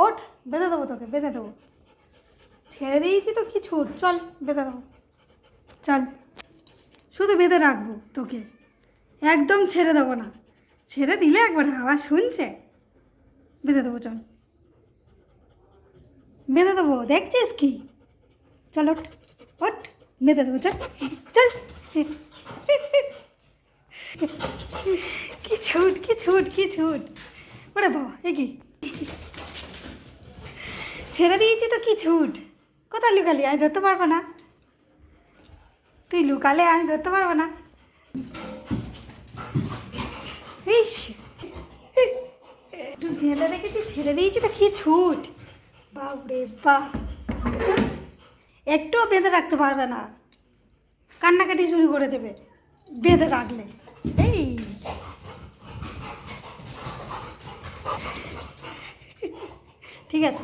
ওঠ, বেঁধে দেবো তোকে, বেঁধে দেবো। ছেড়ে দিয়েছি তো, কি ছুট, চল বেঁধে দেবো, চল। শুধু বেঁধে রাখবো তোকে, একদম ছেড়ে দেবো না। ছেড়ে দিলে একবার আওয়াজ শুনছে। বেঁধে দেবো, চল বেঁধে দেবো, দেখছিস কি? চল ওঠ, ওঠ, বেঁধে দেবো, চল চল। কি ছুট, কি ছুট, কি ছুট! ওরে বাবা, এ কি! ছেড়ে দিয়েছি তো, কি ছুট! কোথায় লুকালি? আমি ধরতে পারবো না। তুই লুকালে আমি ধরতে পারবো না। ইস, একটু বেঁধে রেখেছি, ছেড়ে দিয়েছি তো কি ছুট! বাবরে বাহ! একটুও বেঁধে রাখতে পারবে না, কান্নাকাটি শুরু করে দেবে বেঁধে রাখলে। এই ঠিক আছে।